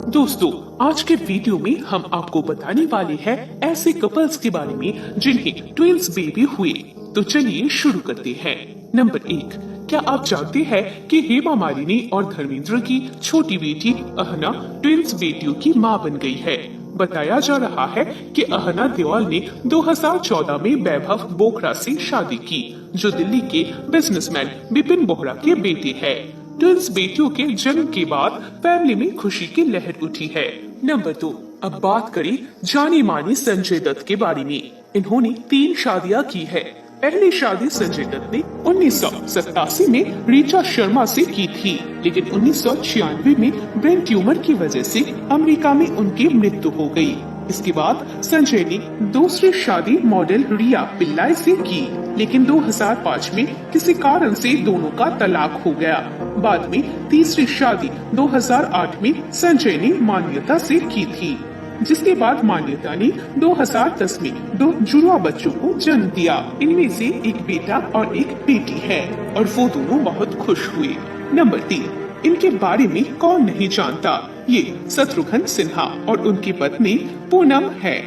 दोस्तों, आज के वीडियो में हम आपको बताने वाले हैं ऐसे कपल्स के बारे में जिन्हें ट्विंस बेबी हुए। तो चलिए शुरू करते हैं। नंबर 1, क्या आप जानते हैं कि हेमा मालिनी और धर्मेंद्र की छोटी बेटी अहना ट्विंस बेटियों की मां बन गई है। बताया जा रहा है कि अहना देओल ने 2014 में वैभव बोखरा से शादी की, जो दिल्ली के बिजनेसमैन बिपिन बोहरा के बेटे हैं। ट्विंस बेटियों के जन्म के बाद फैमिली में खुशी की लहर उठी है। नंबर 2, अब बात करें जानी मानी संजय दत्त के बारे में। इन्होंने 3 शादियां की है। पहली शादी संजय दत्त ने 1987 में ऋचा शर्मा से की थी, लेकिन 1996 में ब्रेन ट्यूमर की वजह से अमेरिका में उनकी मृत्यु हो गई। इसके बाद संजय ने दूसरी शादी मॉडल रिया पिल्लाई से की, लेकिन 2005 में किसी कारण से दोनों का तलाक हो गया। बाद में तीसरी शादी 2008 में संजय ने मान्यता से की थी, जिसके बाद मान्यता ने 2010 में 2 जुड़वा बच्चों को जन्म दिया। इनमें से एक बेटा और एक बेटी है और वो दोनों बहुत खुश हुए। नंबर 3, इनके बारे में कौन नहीं जानता, ये शत्रुघ्न सिन्हा और उनकी पत्नी पूनम है।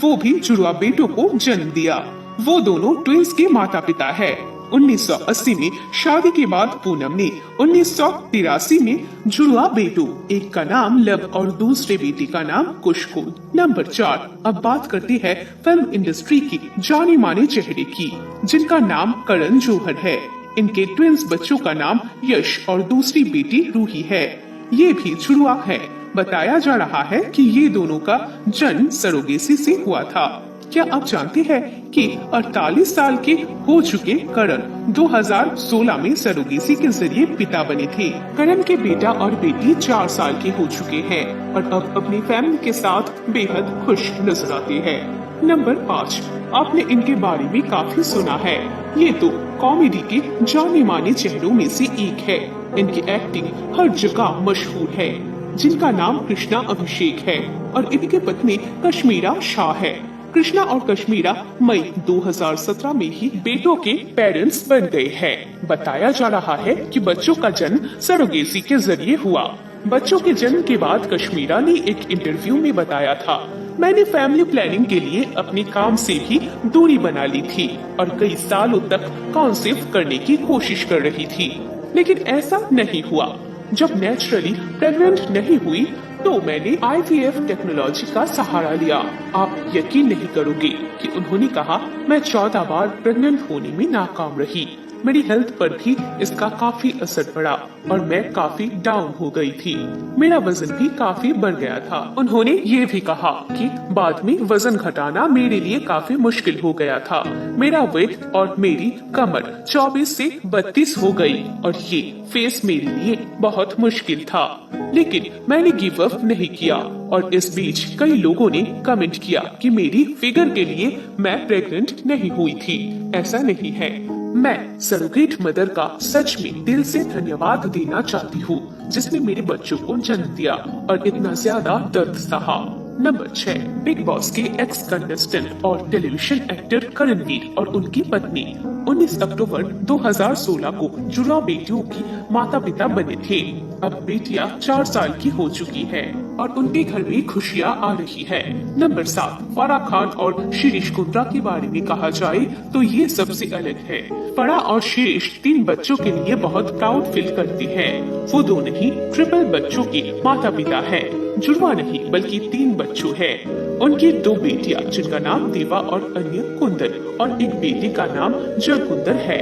वो भी जुड़वा बेटों को जन्म दिया। वो दोनों ट्विंस के माता पिता है। 1980 में शादी के बाद पूनम ने 1983 में जुड़वा बेटों, एक का नाम लव और दूसरे बेटी का नाम कुश को। नंबर 4, अब बात करते हैं फिल्म इंडस्ट्री की जाने माने चेहरे की, जिनका नाम करण जौहर है। इनके ट्विंस बच्चों का नाम यश और दूसरी बेटी रूही है। ये भी जुड़वा है। बताया जा रहा है कि ये दोनों का जन्म सरोगेसी से हुआ था। क्या आप जानते हैं कि 48 साल के हो चुके करण 2016 में सरोगेसी के जरिए पिता बने थे। करण के बेटा और बेटी 4 साल के हो चुके हैं और अब अपनी फैमिली के साथ बेहद खुश नजर आते हैं। नंबर 5, आपने इनके बारे में काफी सुना है। ये तो कॉमेडी के जाने माने चेहरों में से एक है। इनकी एक्टिंग हर जगह मशहूर है, जिनका नाम कृष्णा अभिषेक है और इनकी पत्नी कश्मीरा शाह है। कृष्णा और कश्मीरा मई 2017 में ही बेटों के पेरेंट्स बन गए हैं। बताया जा रहा है कि बच्चों का जन्म सरोगेसी के जरिए हुआ। बच्चों के जन्म के बाद कश्मीरा ने एक इंटरव्यू में बताया था, मैंने फैमिली प्लानिंग के लिए अपने काम से भी दूरी बना ली थी और कई सालों तक कॉन्सीव करने की कोशिश कर रही थी, लेकिन ऐसा नहीं हुआ। जब नेचुरली प्रेग्नेंट नहीं हुई तो मैंने IVF टेक्नोलॉजी का सहारा लिया। आप यकीन नहीं करोगे कि उन्होंने कहा, मैं 14 बार प्रेग्नेंट होने में नाकाम रही। मेरी हेल्थ पर भी इसका काफी असर पड़ा और मैं काफी डाउन हो गई थी। मेरा वजन भी काफी बढ़ गया था। उन्होंने ये भी कहा कि बाद में वजन घटाना मेरे लिए काफी मुश्किल हो गया था। मेरा वेट और मेरी कमर 24 से 32 हो गई और ये फेस मेरे लिए बहुत मुश्किल था, लेकिन मैंने गिव अप नहीं किया। और इस बीच कई लोगों ने कमेंट किया कि मेरी फिगर के लिए मैं प्रेग्नेंट नहीं हुई थी। ऐसा नहीं है। मैं सरोगेट मदर का सच में दिल से धन्यवाद देना चाहती हूँ, जिसने मेरे बच्चों को जन्म दिया और इतना ज्यादा दर्द सहा। नंबर 6, बिग बॉस के एक्स कंटेस्टेंट और टेलीविजन एक्टर करणवीर और उनकी पत्नी 19 अक्टूबर 2016 को जुड़वा बेटियों की माता पिता बने थे। अब बेटियां 4 साल की हो चुकी हैं और उनके घर में खुशियां आ रही है। नंबर 7, फराह खान और शिरीष कुंद्रा के बारे में कहा जाए तो ये सबसे अलग है। फराह और शिरीष 3 बच्चों के लिए बहुत प्राउड फील करती हैं। वो दोनों ही ट्रिपल बच्चों के माता पिता है। जुड़वा नहीं बल्कि 3 बच्चों है। उनकी 2 बेटियां, जिनका नाम देवा और अन्य कुंदन, और एक बेटी का नाम जयकुंदर है।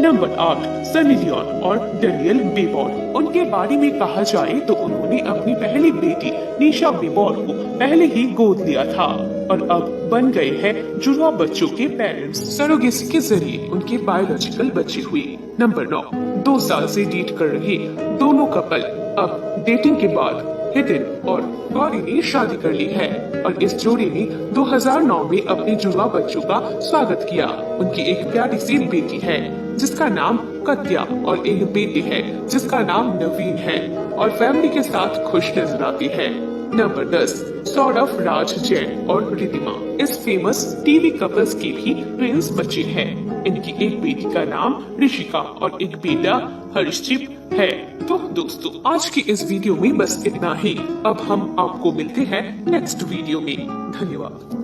नंबर 8, सनी लियोन और डेनियल बेबॉर। उनके बारे में कहा जाए तो उन्होंने अपनी पहली बेटी निशा बेबॉर को पहले ही गोद लिया था और अब बन गए हैं जुड़वा बच्चों के पेरेंट्स। सरोगेसी के जरिए उनके बायोलॉजिकल बच्चे हुए। नंबर 9, 2 साल से डेट कर रहे दोनों कपल अब डेटिंग के बाद हितिन और गौरी ने शादी कर ली है और इस जोड़ी ने 2009 में अपने जुड़वा बच्चों का स्वागत किया। उनकी एक प्यारी सी बेटी है जिसका नाम कत्या और एक बेटे है जिसका नाम नवीन है और फैमिली के साथ खुश नजर आती है। नंबर 10, सौरभ राज जैन और रिद्धिमा। इस फेमस टीवी कपल्स के भी ट्विंस बच्चे हैं। इनकी एक बेटी का नाम ऋषिका और एक बेटा हर्षिप है। तो दोस्तों आज की इस वीडियो में बस इतना ही। अब हम आपको मिलते हैं नेक्स्ट वीडियो में। धन्यवाद।